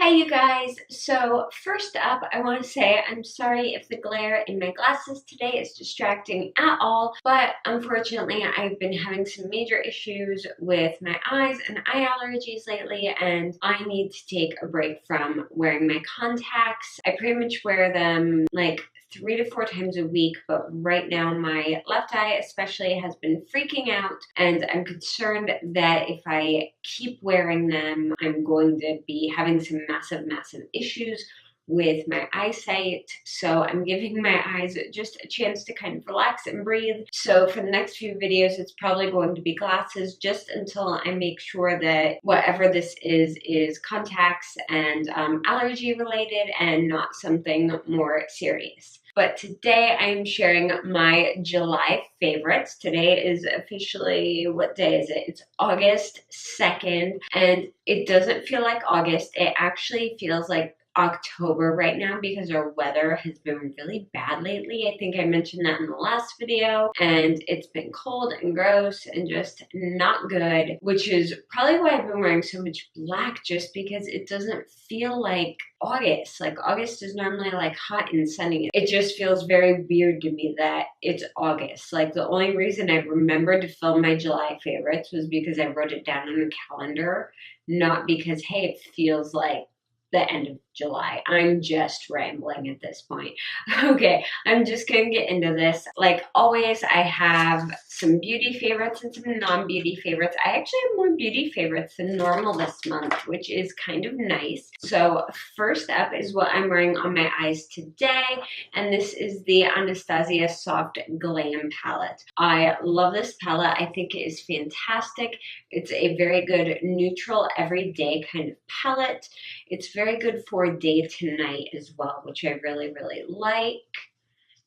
Hi you guys, so first up I want to say I'm sorry if the glare in my glasses today is distracting at all, but unfortunately I've been having some major issues with my eyes and eye allergies lately, and I need to take a break from wearing my contacts. I pretty much wear them like 3 to 4 times a week, but right now my left eye especially has been freaking out, and I'm concerned that if I keep wearing them, I'm going to be having some massive issues with my eyesight. So I'm giving my eyes just a chance to kind of relax and breathe. So for the next few videos, it's probably going to be glasses just until I make sure that whatever this is contacts and allergy related and not something more serious. But today I'm sharing my July favorites. Today is officially, what day is it? It's August 2nd, and it doesn't feel like August. It actually feels like October right now because our weather has been really bad lately. I think I mentioned that in the last video, and it's been cold and gross and just not good, which is probably why I've been wearing so much black, just because it doesn't feel like August. Like August is normally like hot and sunny. It just feels very weird to me that it's August. Like the only reason I remembered to film my July favorites was because I wrote it down on a calendar, not because, hey, it feels like the end of July. I'm just rambling at this point. Okay, I'm just gonna get into this. Like always, I have some beauty favorites and some non-beauty favorites. I actually have more beauty favorites than normal this month, which is kind of nice. So first up is what I'm wearing on my eyes today, and this is the Anastasia Soft Glam palette. I love this palette. I think it is fantastic. It's a very good neutral everyday kind of palette. It's very good for day to night as well, which I really like.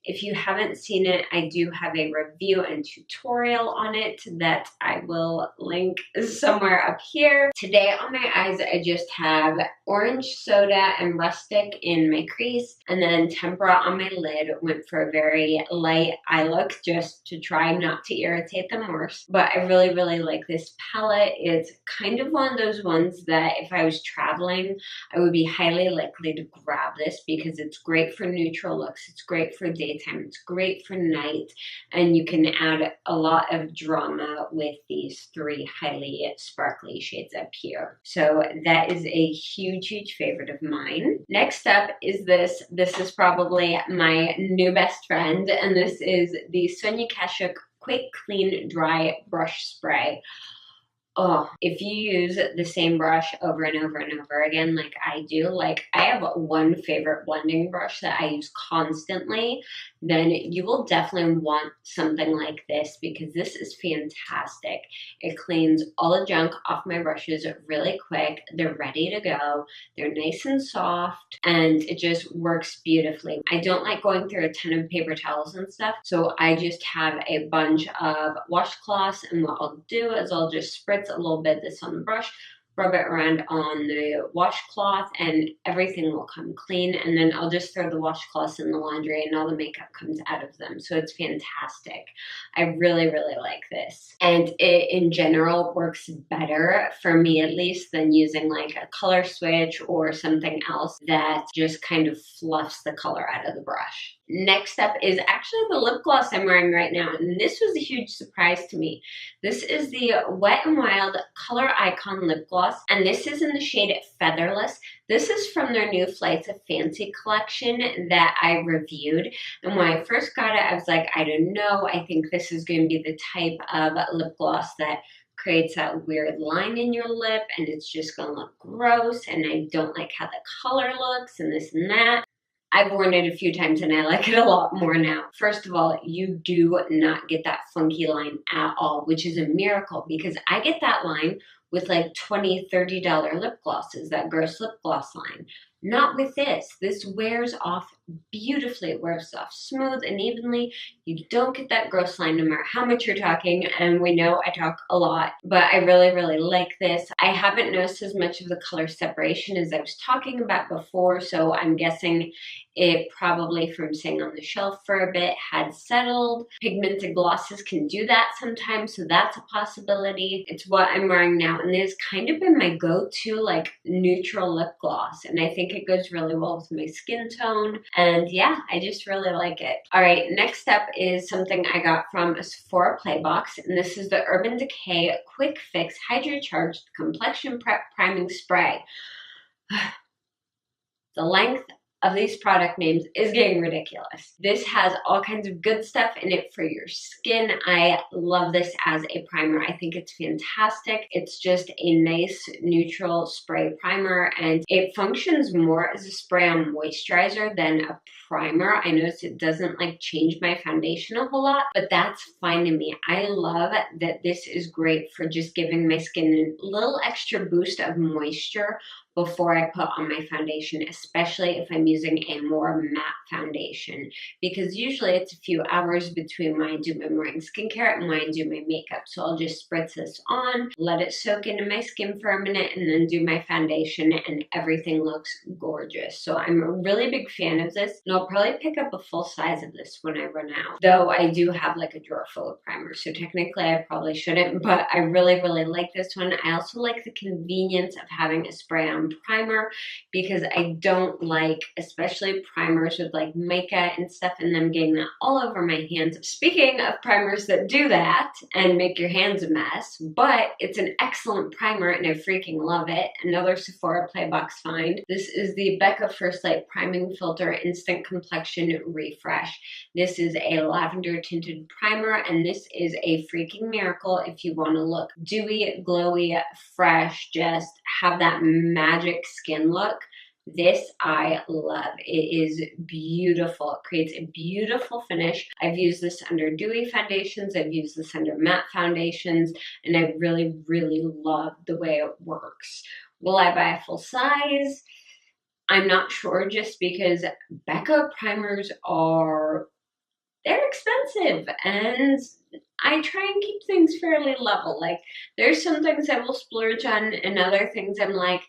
If you haven't seen it, I do have a review and tutorial on it that I will link somewhere up here. Today on my eyes, I just have Orange Soda and Rustic in my crease, and then Tempera on my lid. Went for a very light eye look just to try not to irritate them worse. But I really like this palette. It's kind of one of those ones that if I was traveling, I would be highly likely to grab this because it's great for neutral looks. It's great for daytime. It's great for night, and you can add a lot of drama with these three highly sparkly shades up here. So that is a huge favorite of mine. Next up is this. This is probably my new best friend, and this is the Sonia Kashuk Quick Clean Dry Brush Spray. Oh, if you use the same brush over and over again like I do, like I have one favorite blending brush that I use constantly, then you will definitely want something like this because this is fantastic. It cleans all the junk off my brushes really quick. They're ready to go. They're nice and soft, and it just works beautifully. I don't like going through a ton of paper towels and stuff, so I just have a bunch of washcloths, and what I'll do is I'll just spritz a little bit of this on the brush, rub it around on the washcloth, and everything will come clean. And then I'll just throw the washcloths in the laundry and all the makeup comes out of them. So it's fantastic. I really like this. And it in general works better, for me at least, than using like a color switch or something else that just kind of fluffs the color out of the brush. Next up is actually the lip gloss I'm wearing right now, and this was a huge surprise to me. This is the Wet n Wild Color Icon Lip Gloss, and this is in the shade Featherless. This is from their new Flights of Fancy collection that I reviewed, and when I first got it, I was like, I don't know, I think this is going to be the type of lip gloss that creates that weird line in your lip, and it's just going to look gross, and I don't like how the color looks, and this and that. I've worn it a few times and I like it a lot more now. First of all, you do not get that funky line at all, which is a miracle because I get that line with like $20, $30 lip glosses, that gross lip gloss line. Not with this. This wears off beautifully. It wears off smooth and evenly. You don't get that gross line no matter how much you're talking, and we know I talk a lot, but I really, really like this. I haven't noticed as much of the color separation as I was talking about before, so I'm guessing it probably, from sitting on the shelf for a bit, had settled. Pigmented glosses can do that sometimes, so that's a possibility. It's what I'm wearing now, and it has kind of been my go-to like neutral lip gloss, and I think it goes really well with my skin tone, and yeah, I just really like it. All right, next up is something I got from a Sephora Play Box, and this is the Urban Decay Quick Fix Hydro Charged Complexion Prep Priming Spray. The length of these product names is getting ridiculous. This has all kinds of good stuff in it for your skin. I love this as a primer. I think it's fantastic. It's just a nice neutral spray primer, and it functions more as a spray on moisturizer than a primer. I noticed it doesn't like change my foundation a whole lot, but that's fine to me. I love that this is great for just giving my skin a little extra boost of moisture before I put on my foundation, especially if I'm using a more matte foundation, because usually it's a few hours between when I do my morning skincare and when I do my makeup. So I'll just spritz this on, let it soak into my skin for a minute, and then do my foundation, and everything looks gorgeous. So I'm a really big fan of this, and I'll probably pick up a full size of this when I run out. Though I do have like a drawer full of primers, so technically I probably shouldn't, but I really, really like this one. I also like the convenience of having a spray on primer, because I don't like, especially primers with like mica and stuff, and them getting that all over my hands. Speaking of primers that do that and make your hands a mess, but it's an excellent primer and I freaking love it. Another Sephora Play Box find. This is the Becca First Light Priming Filter Instant Complexion Refresh. This is a lavender tinted primer, and this is a freaking miracle if you want to look dewy, glowy, fresh, just have that magic skin look. This I love. It is beautiful. It creates a beautiful finish. I've used this under dewy foundations. I've used this under matte foundations, and I really, really love the way it works. Will I buy a full size? I'm not sure, just because Becca primers they're expensive, and I try and keep things fairly level. Like, there's some things I will splurge on, and other things I'm like,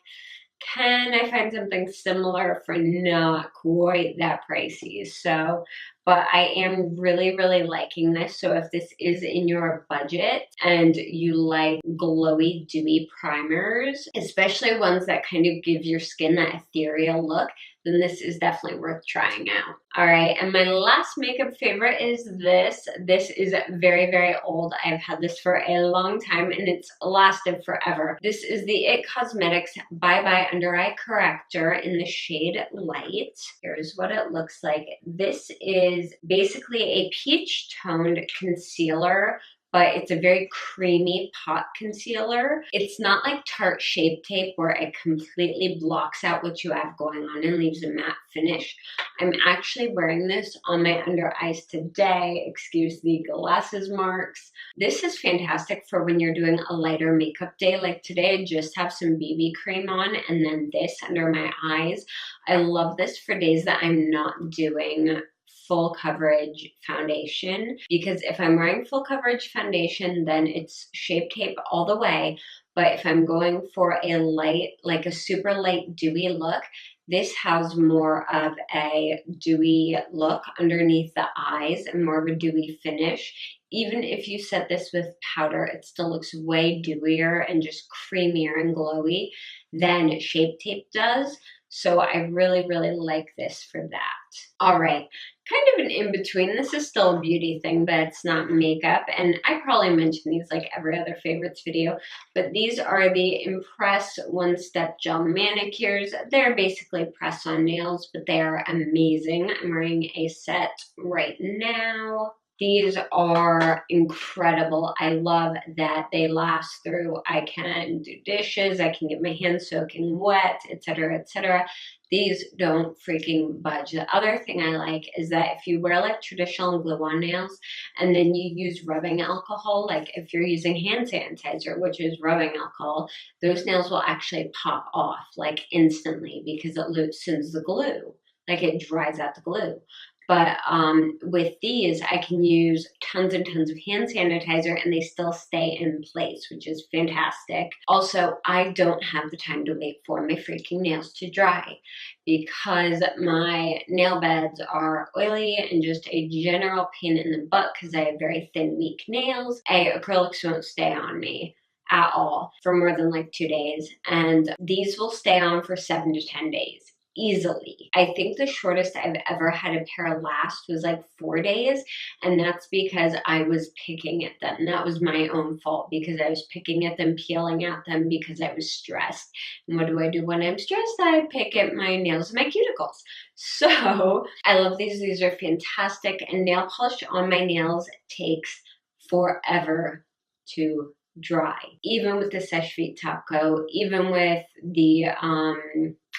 can I find something similar for not quite that pricey? So, but I am really, really liking this. So if this is in your budget and you like glowy, dewy primers, especially ones that kind of give your skin that ethereal look, then this is definitely worth trying out. All right, and my last makeup favorite is this. This is very, very old. I've had this for a long time, and it's lasted forever. This is the IT Cosmetics Bye Bye Under Eye Corrector in the shade Light. Here's what it looks like. This is basically a peach toned concealer, but it's a very creamy pot concealer. It's not like Tarte Shape Tape where it completely blocks out what you have going on and leaves a matte finish. I'm actually wearing this on my under eyes today. Excuse the glasses marks. This is fantastic for when you're doing a lighter makeup day. Like today, I just have some BB cream on and then this under my eyes. I love this for days that I'm not doing full coverage foundation, because if I'm wearing full coverage foundation, then it's Shape Tape all the way. But if I'm going for a light, like a super light dewy look, this has more of a dewy look underneath the eyes and more of a dewy finish. Even if you set this with powder, it still looks way dewier and just creamier and glowy than Shape Tape does. So I really, really like this for that. All right, kind of an in-between. This is still a beauty thing, but it's not makeup. And I probably mention these like every other favorites video, but these are the Impress One-Step Gel Manicures. They're basically press-on nails, but they are amazing. I'm wearing a set right now. These are incredible. I love that they last through. I can do dishes, I can get my hands soaking wet, etc., etc. These don't freaking budge. The other thing I like is that if you wear like traditional glue-on nails and then you use rubbing alcohol, like if you're using hand sanitizer, which is rubbing alcohol, those nails will actually pop off like instantly because it loosens the glue. Like it dries out the glue. But with these, I can use tons and tons of hand sanitizer and they still stay in place, which is fantastic. Also, I don't have the time to wait for my freaking nails to dry because my nail beds are oily and just a general pain in the butt because I have very thin, weak nails. Acrylics won't stay on me at all for more than like 2 days. And these will stay on for 7 to 10 days. Easily. I think the shortest I've ever had a pair last was like 4 days, and that's because I was picking at them. That was my own fault because I was picking at them, peeling at them because I was stressed. And what do I do when I'm stressed? I pick at my nails and my cuticles. So I love these. These are fantastic, and nail polish on my nails takes forever to dry. Even with the Seche Vite top coat, even with the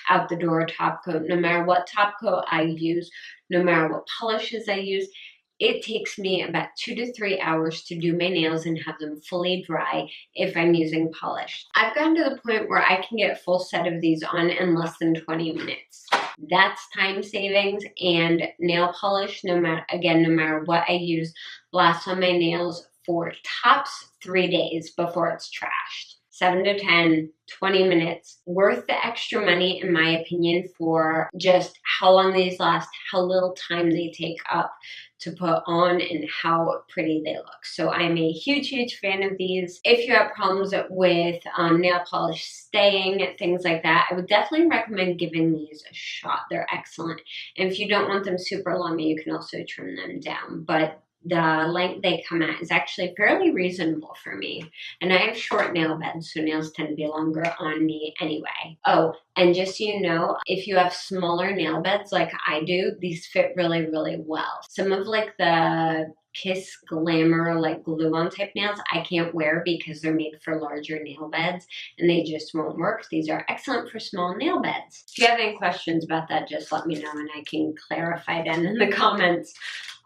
out the door top coat, no matter what top coat I use, no matter what polishes I use, it takes me about 2 to 3 hours to do my nails and have them fully dry if I'm using polish. I've gotten to the point where I can get a full set of these on in less than 20 minutes. That's time savings, and nail polish, no matter what I use, lasts on my nails for tops 3 days before it's trashed. 7 to 10, 20 minutes, worth the extra money in my opinion for just how long these last, how little time they take up to put on, and how pretty they look. So I'm a huge, huge fan of these. If you have problems with nail polish staying, things like that, I would definitely recommend giving these a shot. They're excellent. And if you don't want them super long, you can also trim them down. But the length they come at is actually fairly reasonable for me. And I have short nail beds, so nails tend to be longer on me anyway. Oh, and just so you know, if you have smaller nail beds like I do, these fit really, really well. Some of like the Kiss Glamour like glue-on type nails I can't wear because they're made for larger nail beds and they just won't work. These are excellent for small nail beds. If you have any questions about that, just let me know and I can clarify them in the comments.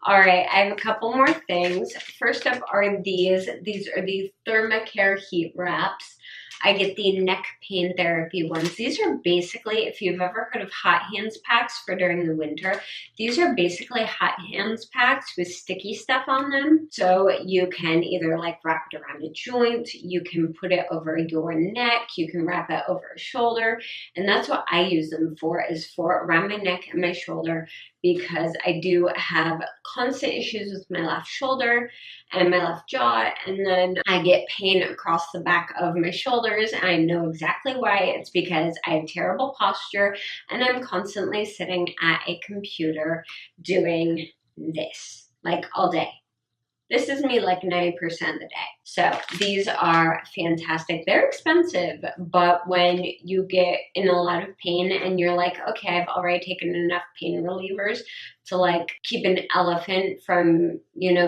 All right, I have a couple more things. First up are these. These are the Thermacare heat wraps. I get the neck pain therapy ones. These are basically, if you've ever heard of hot hands packs for during the winter, these are basically hot hands packs with sticky stuff on them. So you can either like wrap it around a joint, you can put it over your neck, you can wrap it over a shoulder. And that's what I use them for, is for around my neck and my shoulder, because I do have constant issues with my left shoulder and my left jaw, and then I get pain across the back of my shoulders, and I know exactly why. It's because I have terrible posture and I'm constantly sitting at a computer doing this, like all day. This is me like 90% of the day. So these are fantastic. They're expensive, but when you get in a lot of pain and you're like, okay, I've already taken enough pain relievers to like keep an elephant from,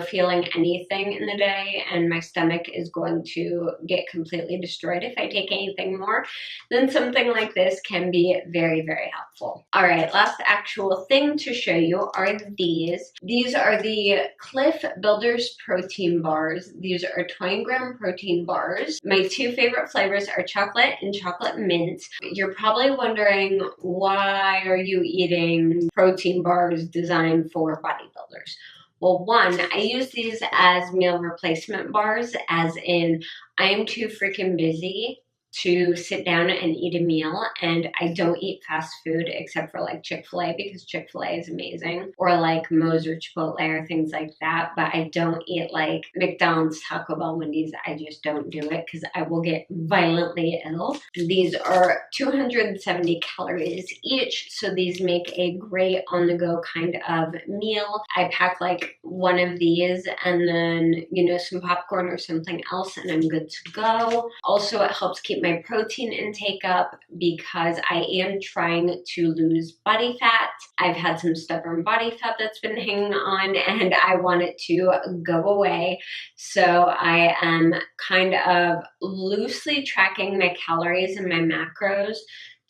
feeling anything in the day, and my stomach is going to get completely destroyed if I take anything more, then something like this can be very, very helpful. All right, last actual thing to show you are these. These are the Cliff Builders protein bars. These are 20-gram protein bars. My two favorite flavors are chocolate and chocolate mint. You're probably wondering, why are you eating protein bars designed for bodybuilders? Well, one, I use these as meal replacement bars, as in I am too freaking busy to sit down and eat a meal, and I don't eat fast food except for like Chick-fil-A, because Chick-fil-A is amazing, or like Moe's or Chipotle or things like that. But I don't eat like McDonald's, Taco Bell, Wendy's. I just don't do it because I will get violently ill. These are 270 calories each, so these make a great on-the-go kind of meal. I pack like one of these and then, some popcorn or something else, and I'm good to go. Also, it helps keep my protein intake up because I am trying to lose body fat. I've had some stubborn body fat that's been hanging on and I want it to go away. So I am kind of loosely tracking my calories and my macros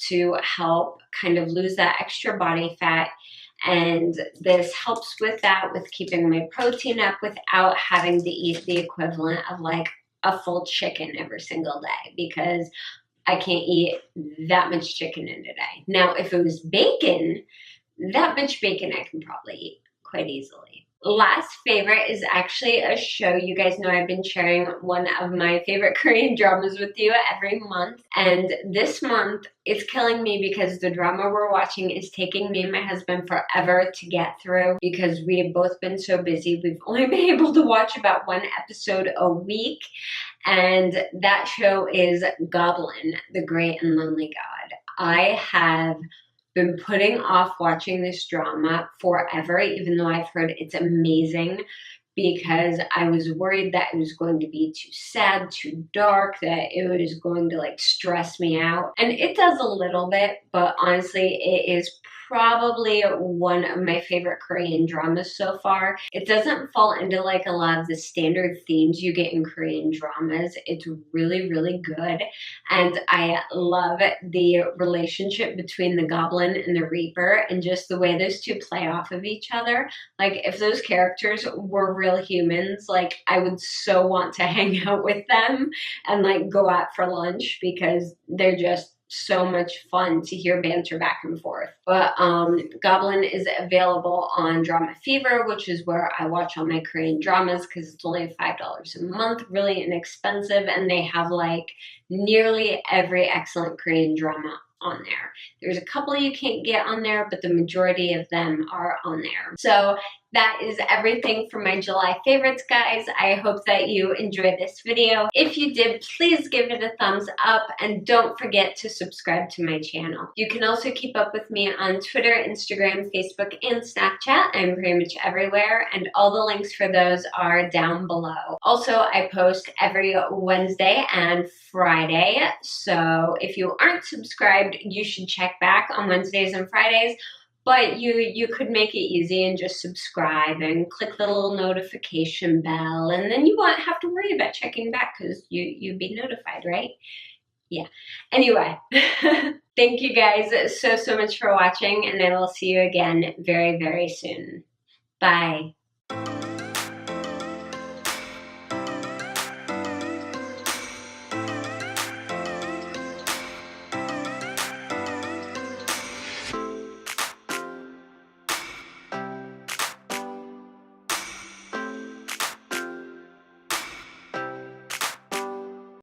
to help kind of lose that extra body fat. And this helps with that, with keeping my protein up without having to eat the equivalent of like a full chicken every single day, because I can't eat that much chicken in a day. Now, if it was bacon, that much bacon I can probably eat quite easily. Last favorite is actually a show. You guys know I've been sharing one of my favorite Korean dramas with you every month. And this month, it's killing me because the drama we're watching is taking me and my husband forever to get through because we have both been so busy. We've only been able to watch about one episode a week. And that show is Goblin, the Great and Lonely God. I have been putting off watching this drama forever, even though I've heard it's amazing, because I was worried that it was going to be too sad, too dark, that it was going to like stress me out. And it does a little bit, but honestly, it is probably one of my favorite Korean dramas so far. It doesn't fall into like a lot of the standard themes you get in Korean dramas. It's really, really good. And I love the relationship between the Goblin and the Reaper and just the way those two play off of each other. Like if those characters were real humans, like I would so want to hang out with them and like go out for lunch because they're just so much fun to hear banter back and forth. But Goblin is available on Drama Fever, which is where I watch all my Korean dramas because it's only $5 a month, really inexpensive, and they have like nearly every excellent Korean drama on there. There's a couple you can't get on there, but the majority of them are on there. So that is everything for my July favorites, guys. I hope that you enjoyed this video. If you did, please give it a thumbs up and don't forget to subscribe to my channel. You can also keep up with me on Twitter, Instagram, Facebook, and Snapchat. I'm pretty much everywhere, and all the links for those are down below. Also, I post every Wednesday and Friday, so if you aren't subscribed, you should check back on Wednesdays and Fridays. But you could make it easy and just subscribe and click the little notification bell, and then you won't have to worry about checking back because you'd be notified, right? Yeah. Anyway, thank you guys so much for watching, and I will see you again very, very soon. Bye.